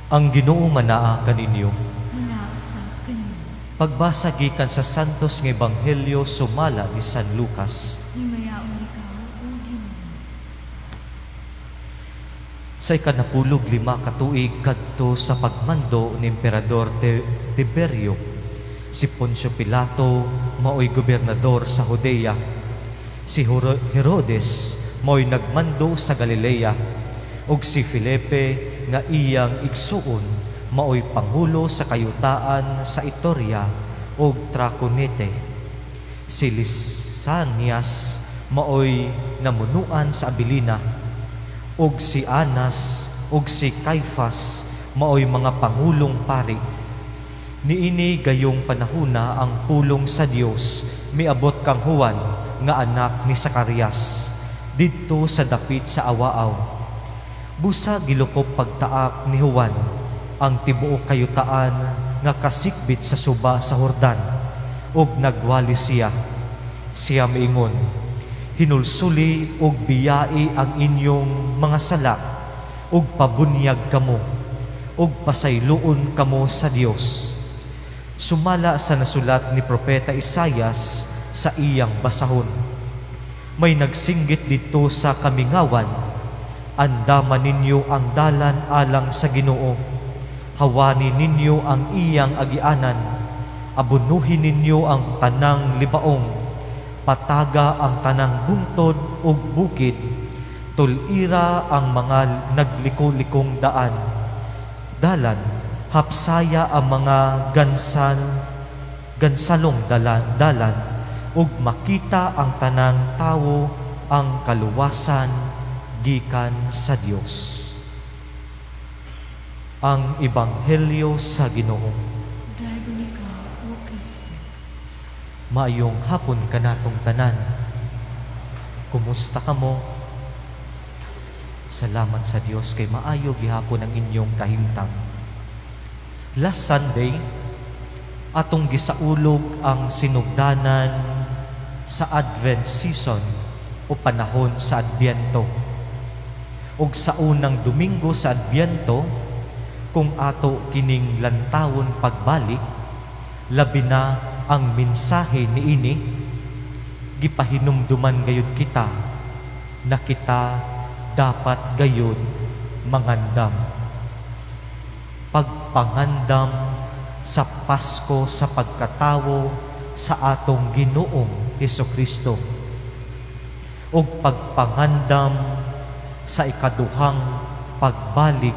Ang Ginoo manaa kaninyo. Manafsa kanimo. Pagbasa gikan sa Santos nga Ebanghelyo sumala ni San Lucas. Himayaon ikaw, O Ginoo. Sa ikanapulog 5 katuig kadto sa pagmando ni Emperador Tiberio, si Poncio Pilato maoy gobernador sa Judea. Si Herodes maoy nagmando sa Galilea, ug si Felipe nga iyang igsuon maoy pangulo sa kayutaan sa Itoria ug Traconite. Si Lisanias maoy namunuan sa Abilina, ug si Anas ug si Caifas maoy mga pangulong pari. Niini gayong panahona ang pulong sa Dios miabot kang Juan nga anak ni Zacarias didto sa dapit sa Awaaw. Busa gilukop pagtaak ni Juan ang tibuok kayutaan nga kasikbit sa suba sa Jordan, ug nagwali siya. Siya miingon, hinulsuli ug biyai ang inyong mga sala, ug pabunyag kamo, ug pasayloon kamo sa Dios. Sumala sa nasulat ni Propeta Isaias sa iyang basahon. May nagsinggit dito sa kamingawan, andaman ninyo ang dalan alang sa Ginoo, hawani ninyo ang iyang agianan, abunuhin ninyo ang tanang libaong, pataga ang tanang buntod ug bukid, tulira ang mga nagliko-likong dalan, hapsaya ang mga gansalong dalan, ug makita ang tanang tawo ang kaluwasan gikan sa Dios. Ang Ebanghelyo sa Ginoo. Dayon ikaw, O Kristo. Maayong hapon kanatong tanan. Kumusta kamo? Salamat sa Dios kay maayo gihapon ang inyong kahimtang. Last Sunday, atong gisaulog ang sinugdanan sa Advent season o panahon sa Adbyento. Ug sa unang Domingo sa Adbyento, kung ato kining lantawon pagbalik, labi na ang mensahe niini, gipahinumduman gayud kita na kita dapat gayud mangandam. Pagpangandam sa Pasko sa pagkatawo sa atong Ginoong Hesukristo, ug pagpangandam sa ikaduhang pagbalik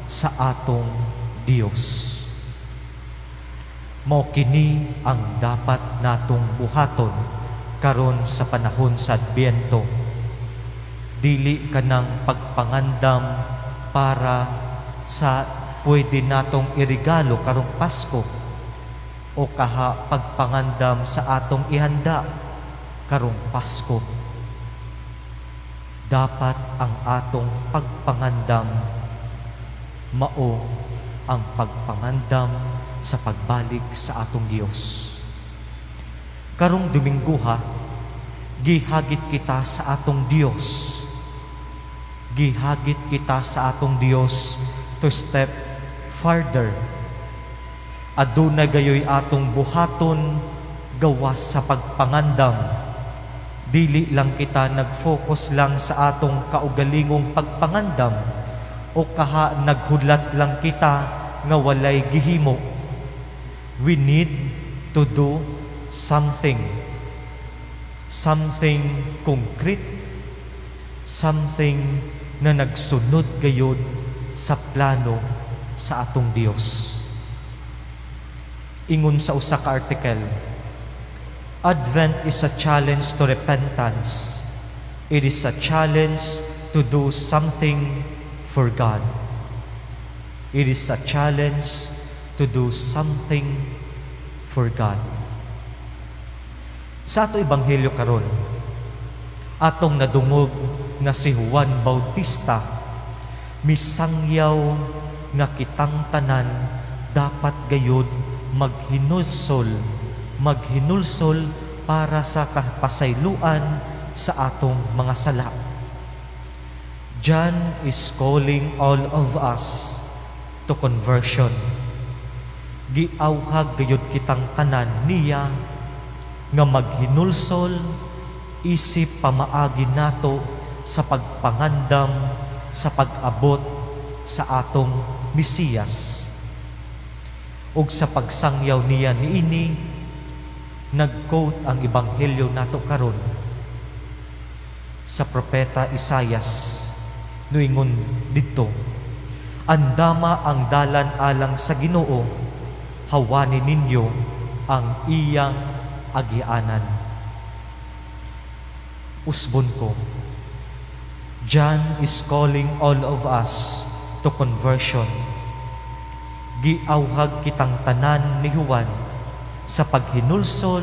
sa atong Dios. Mao kini ang dapat natong buhaton karon sa panahon sa Adbyento. Dili kanang pagpangandam para sa pwede natong irigalo karong Pasko, o pagpangandam sa atong ihanda karong Pasko. Dapat ang atong pagpangandam mao ang pagpangandam sa pagbalik sa atong Dios. Karong Domingguha, gihagit kita sa atong Dios. Gihagit kita sa atong Dios to step farther. Aduna gayoy atong buhaton gawas sa pagpangandam. Dili lang kita nag-focus lang sa atong kaugalingong pagpangandam, o naghudlat lang kita nga walay gihimo. We need to do something concrete, something na nagsunod gayud sa plano sa atong Dios. Ingon sa usa ka article, Advent is a challenge to repentance. It is a challenge to do something for God. It is a challenge to do something for God. Sa ato Ebanghelyo karon, atong nadungog na si Juan Bautista, misangyaw nga kitang tanan dapat gayud maghinulsol para sa kapasayloan sa atong mga sala. John is calling all of us to conversion. Giawhag gayud kitang tanan niya nga maghinulsol isip pamaagi nato sa pagpangandam sa pag-abot sa atong Mesiyas. Ug sa pagsangyaw niya niini, nag-quote ang ebanghelyo nato karon sa propeta Isaias. Nuingon dito, andama ang dalan alang sa Ginoo, hawani ninyo ang iyang agianan. Usbon ko, John is calling all of us to conversion. Giawhag kitang tanan ni Juan sa paghinulsol,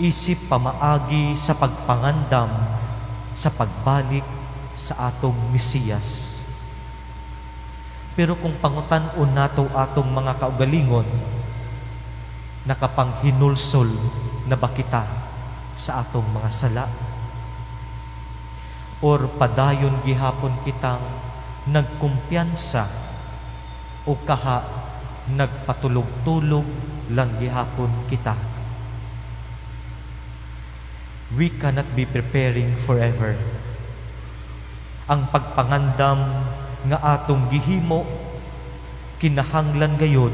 isip pamaagi sa pagpangandam sa pagbalik sa atong Mesiyas. Pero kung pangutan-on nato atong mga kaugalingon, nakapanghinulsol na ba kita sa atong mga sala? Or padayon gihapon kitang nagkumpiyansa o kaha nagpatulog-tulog lang gihapon kita? We cannot be preparing forever. Ang pagpangandam nga atong gihimo, kinahanglan gayud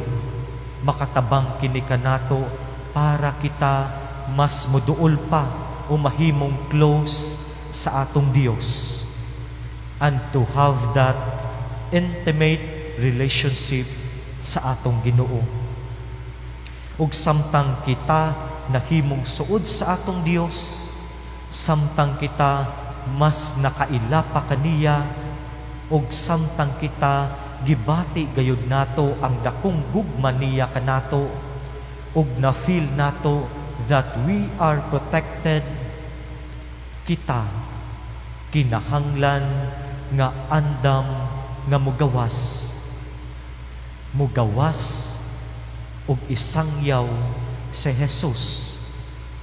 makatabang kini kanato para kita mas moduol pa o mahimong close sa atong Dios, and to have that intimate relationship sa atong Ginoo. Ug samtang kita nahimong suod sa atong Dios, samtang kita mas nakaila pa kaniya, ug samtang kita gibati gayud nato ang dakong gugma niya kanato, ug na feel nato that we are protected, kita kinahanglan nga andam nga mugawas ug isangyaw si Jesus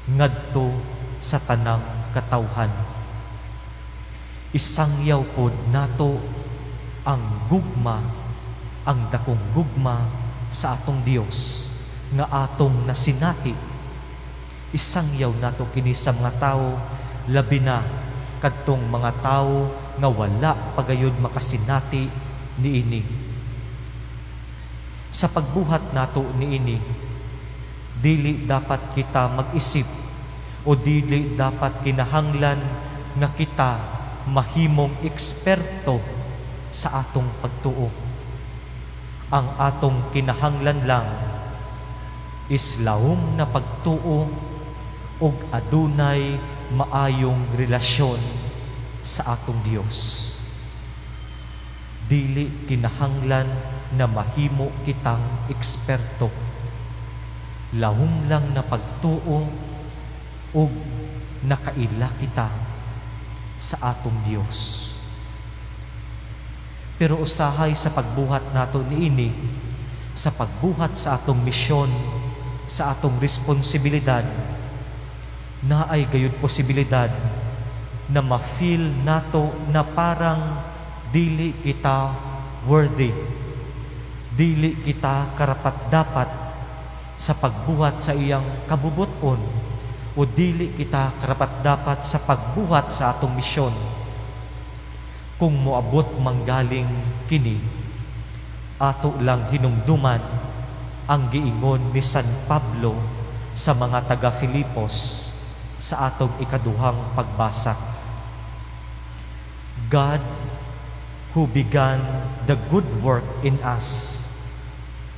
ngadto sa tanang katawhan. Isangyaw pod nato ang gugma, ang dakong gugma sa atong Dios nga atong nasinati. Isangyaw nato kini sa mga tao, labi na kadtong mga tao nga wala pagayod makasinati niini. Sa pagbuhat nato niini, dili dapat kita mag-isip o dili dapat kinahanglan nga kita mahimong eksperto sa atong pagtuo. Ang atong kinahanglan lang is lahom na pagtuo ug adunay maayong relasyon sa atong Dios. Dili kinahanglan na mahimo kitang eksperto. Lahom lang na pagtuo ug nakaila kita sa atong Dios. Pero usahay sa pagbuhat nato niini, sa pagbuhat sa atong misyon, sa atong responsibilidad, na ay gayud posibilidad na ma-feel nato na parang dili kita worthy, dili kita karapat-dapat sa pagbuhat sa iyang kabubuton, o dili kita karapat-dapat sa pagbuhat sa atong misyon. Kung moabot manggaling kini, ato lang hinumduman ang giingon ni San Pablo sa mga taga-Filipos sa atong ikaduhang pagbasa. God who began the good work in us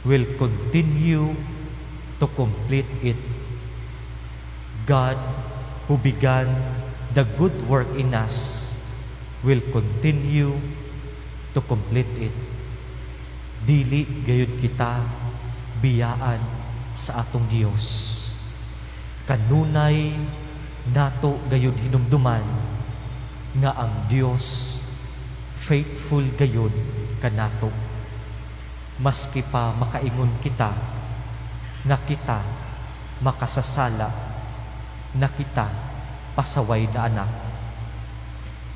will continue to complete it. God who began the good work in us will continue to complete it. Dili gayud kita biyaan sa atong Dios. Kanunay nato gayud hinumduman nga ang Dios faithful gayud kanato. Maski pa makaingon kita nga kita makasasala, na kita pasaway na anak,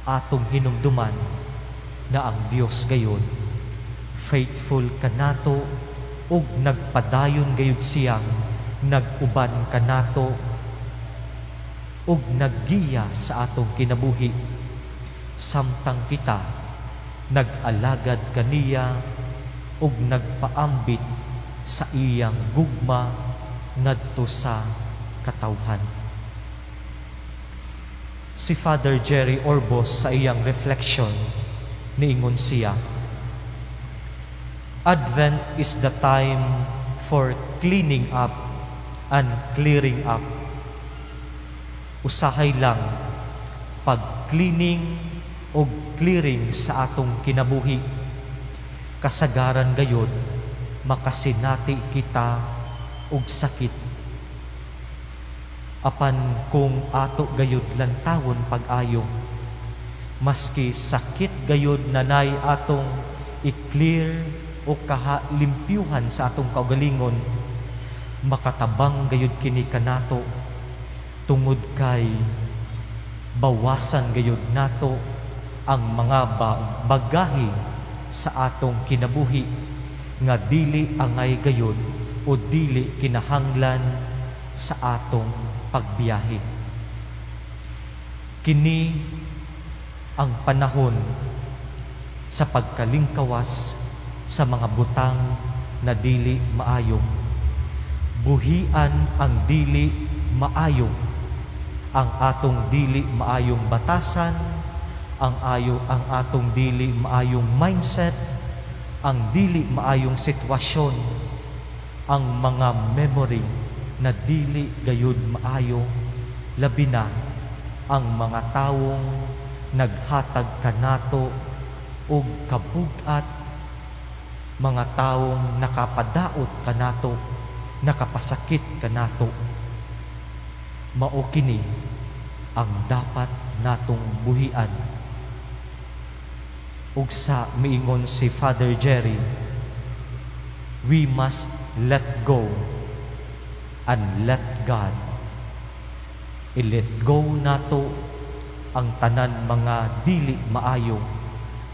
atong hinumduman na ang Dios gayon faithful kanato ug nagpadayon gayud siyang naguban kanato ug naggiya sa atong kinabuhi samtang kita nag-alagad kaniya ug nagpaambit sa iyang gugma ngadto sa katawhan. Si Father Jerry Orbos sa iyang reflection niingon siya, Advent is the time for cleaning up and clearing up. Usahay lang pag-cleaning o clearing sa atong kinabuhi. Kasagaran gayod, makasinati kita og sakit. Apan kung ato gayod lantawon pag-ayo, maski sakit gayod nanay atong i-clear o kahalimpyuhan sa atong kaugalingon, makatabang gayud kini kanato tungod kay bawasan gayud nato ang mga bagahe sa atong kinabuhi nga dili angay gayud o dili kinahanglan sa atong pagbiyahe. Kini ang panahon sa pagkalingkawas sa mga butang na dili maayo. Buhian ang dili maayo, ang atong dili maayong batasan, ang atong dili maayong mindset, ang dili maayong sitwasyon, ang mga memory na dili gayud maayo, labi na ang mga tawong naghatag kanato og kabugat, mga taong nakapadaot kanato, nakapasakit kanato. Mao kini ang dapat natong buhian. Ug sa miingon si Father Jerry, we must let go and let God. I-let go nato ang tanan mga dili maayo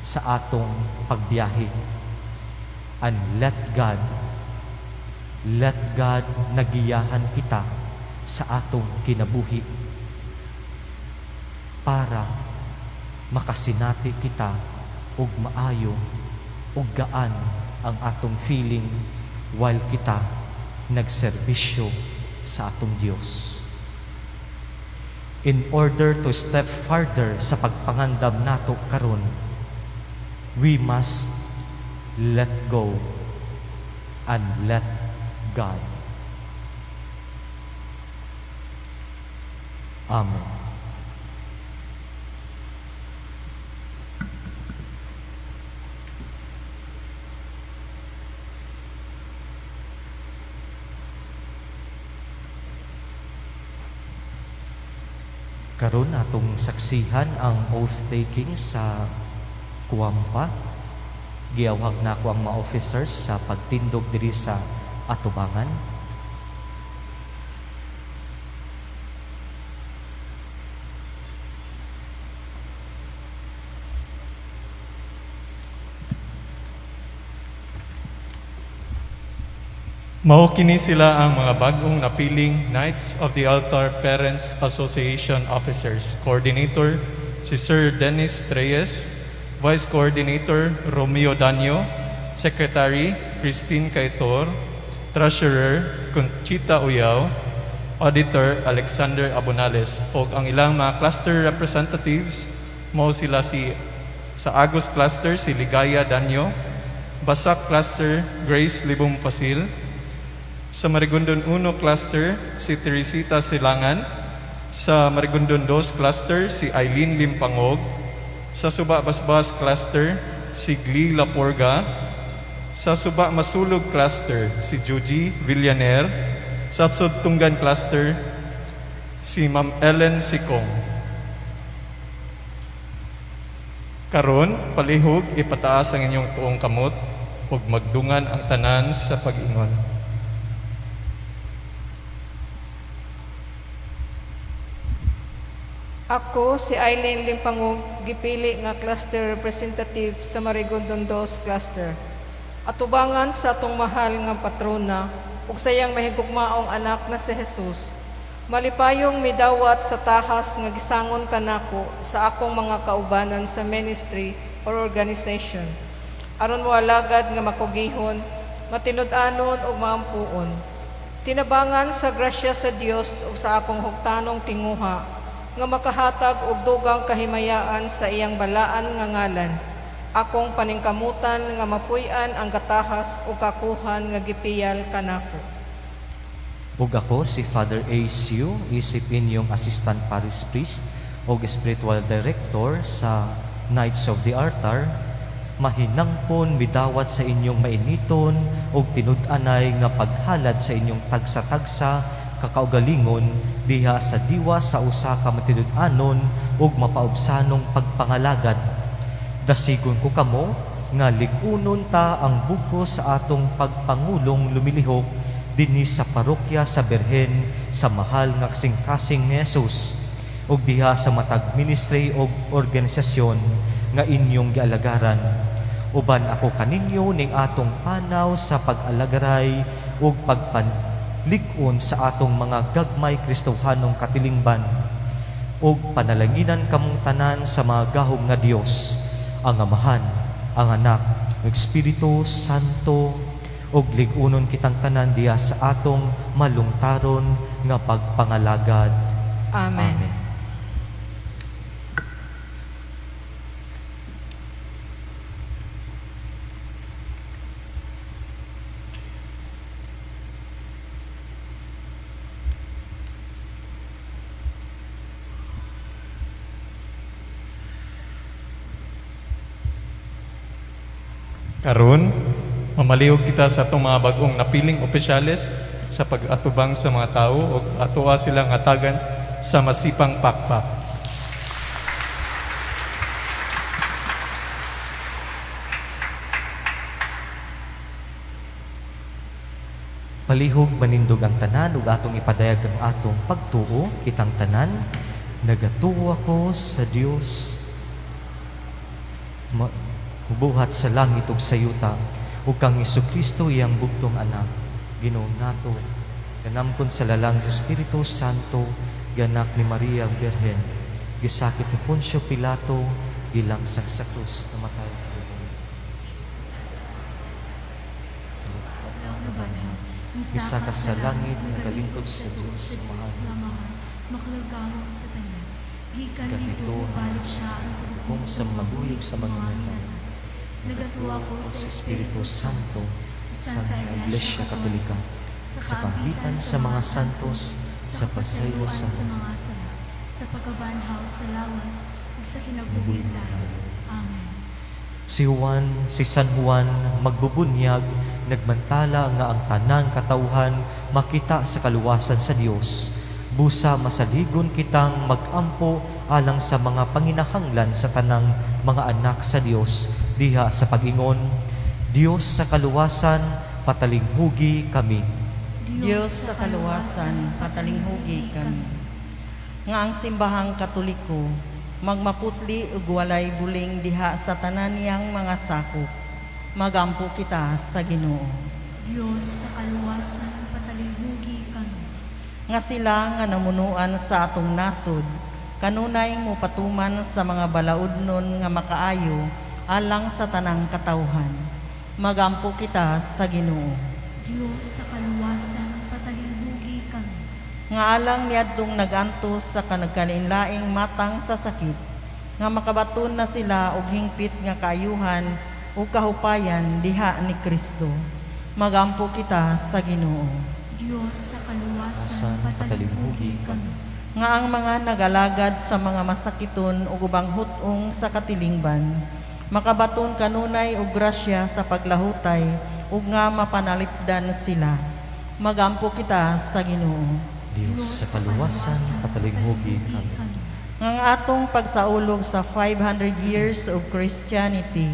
sa atong pagbiyahe. And let God nagiyahan kita sa atong kinabuhi para makasinati kita ug maayo ug gaan ang atong feeling while kita nagserbisyo sa atong Dios. In order to step further sa pagpangandam nato karon, we must let go and let God. Amen. Karon atong saksihan ang oath taking sa Kuwampa. Giawhag na ako ang mga officers sa pagtindog diri sa atubangan. Mao kini sila ang mga bagong napiling Knights of the Altar Parents Association Officers. Coordinator si Sir Dennis Reyes, Vice Coordinator Romeo Danyo, Secretary Christine Caitor, Treasurer Conchita Uyaw, Auditor Alexander Abonales, o ang ilang mga cluster representatives mao sila sa Agus Cluster si Ligaya Danyo, Basak Cluster Grace Libong Pasil, sa Marigondon 1 Cluster si Teresita Silangan, sa Marigondon 2 Cluster si Eileen Limpangog, sa Suba Basbas Cluster si Gli Laporga, sa Suba Masulog Cluster si Juji Villaner, sa Sudtungan Cluster si Ma'am Ellen Sikong. Karon, palihog ipataas ang inyong tuong kamot ug magdungan ang tanan sa pag-ingon. Ako, si Eileen Limpangog, gipili nga cluster representative sa Marigondon 2 Cluster. atubangan sa atong mahal nga patrona ug sayang mahigugmaong anak na si Jesus. Malipayong midawat sa tahas nga gisangon kanako sa akong mga kaubanan sa ministry or organization. Aron mo alagad nga makugihon, matinud-anon ug maampuon. Tinabangan sa grasya sa Dios ug sa akong hugtanong tinguha nga makahatag og dugang kahimayaan sa iyang balaan nga ngalan. Akong paningkamutan nga mapuy-an ang katahas o kakuhan nga gipiyal kanako. Ug ako si Father A.C.U. isip inyong Assistant Parish Priest o Spiritual Director sa Knights of the Altar, mahinangpon midawat sa inyong mainiton o tinud-anay nga paghalad sa inyong tagsa-tagsa kakaugalingon diha sa diwa sa usa ka matinud-anon ug mapaubsanong pagpangalagad. Dasigon ko kamo nga ligunon ta ang buko sa atong pagpangulong lumilihok dinhi sa parokya sa Birhen sa mahal nga kasing-kasing ni Jesus ug diha sa matag ministry ug organisasyon nga inyong gialagaran. Uban ako kaninyo ning atong panaw sa pag-alagaray ug pagpanlig-on sa atong mga gagmay Kristohanong katilingban ug panalanginan kamong tanan sa mga gahom nga Dios, ang Amahan, ang Anak, ang Espiritu Santo, ug ligunon kitang tanan diya sa atong malungtaron nga pagpangalagad. Amen. Amen. Karon, mamalihog kita sa itong mga bagong napiling opisyales sa pag-atubang sa mga tao o atoa silang atagan sa masipang pakpak. Palihog manindog ang tanan ug atong ipadayag ang atong pagtuo kitang tanan. Nagatuo ako sa Dios. Buhat sa langit ug sa yuta ug kang Hesukristo iyang bugtong anak, Ginoo nato, ganamkon sa lalang Espiritu Santo, ganak ni Maria ang Birhen, gisakit ni Poncio Pilato, gilangsang sa krus, namatay. Isa ka sa langit, nagalingkod sa Diyos, mahal. Makalagawag sa tanan. Gikan Ganito, dito, balik siya ang kung sa maguyog sa mga mga Nagatuwa ko sa Espiritu Santo, sa Santa Iglesia Katolika, sa pamgitan sa mga santos, sa pasayo sa mga sala, sa pagkabanhaw sa lawas, ug sa kinabuhi Amen. Si San Juan magbubunyag, nagmantala nga ang tanan katawhan makita sa kaluwasan sa Dios. Busa masaligon kitang mag-ampo alang sa mga panginahanglan sa tanang mga anak sa Dios diha sa pag-ingon, Dios sa kaluwasan, patalinghugi kami. Diyos sa kaluwasan, patalinghugi kami. Nga ang simbahang Katoliko, magmaputli ug walay buling diha sa tanan niyang mga sakop. Magampo kita sa Ginoo. Diyos sa kaluwasan, patalinghugi kami. Nga sila nga namunuan sa atong nasod, kanunay mo patuman sa mga balaudnon nga makaayo alang sa tanang katawhan. Magampo kita sa Ginoo. Diyos sa kaluwasan, patalinghugi kami. Nga alang niadtong nagantos sa kanagkalinlaing matang sa sakit, nga makabaton na sila og hingpit nga kaayuhan ug kahupayan diha ni Kristo. Magampo kita sa Ginoo. Diyos sa kaluwasan, patalinghugi kami. Nga ang mga nagalagad sa mga masakiton ug ubang hutong sa katilingban, makabaton kanunay og grasya sa paglahutay ug nga mapanalipdan sila. Magampo kita sa Ginoo. Diyos sa kaluwasan, patalinghugi kami. Nga ang atong pagsaulog sa 500 years of Christianity,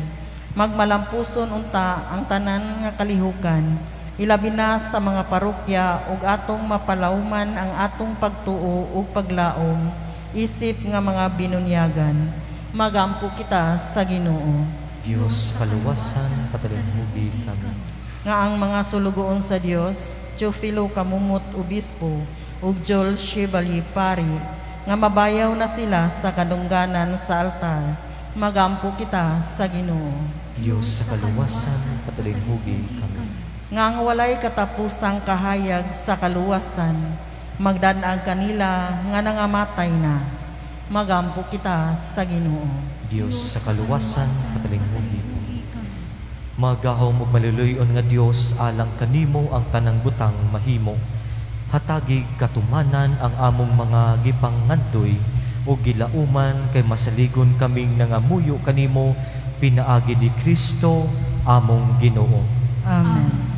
magmalampuson unta ang tanan nga kalihukan, ilabi na sa mga parokya ug atong mapalauman ang atong pagtuo ug paglaom, isip nga mga binunyagan. Magampo kita sa Ginoo. Diyos sa kaluwasan, patalinghugi hugi kami. Nga ang mga sulugoon sa Dios, Teofilo Kamumot Obispo, ug Joel Chevalier Pari, nga mabayaw na sila sa kadungganan sa altar, magampo kita sa Ginoo. Diyos sa kaluwasan, patalinghugi kami. Nga ang walay katapusang kahayag sa kaluwasan, magdanag kanila nga nangamatay na, magampo kita sa Ginoo. Diyos sa kaluwasan, patalinghugi kami. Magahom ug maluluyon nga Dios alang kanimo ang tanang butang mahimo. Hatagig katumanan ang among mga gipangandoy o gilauman kay masaligon kaming nangamuyo kanimo pinaagi ni Kristo among Ginoo. Amen.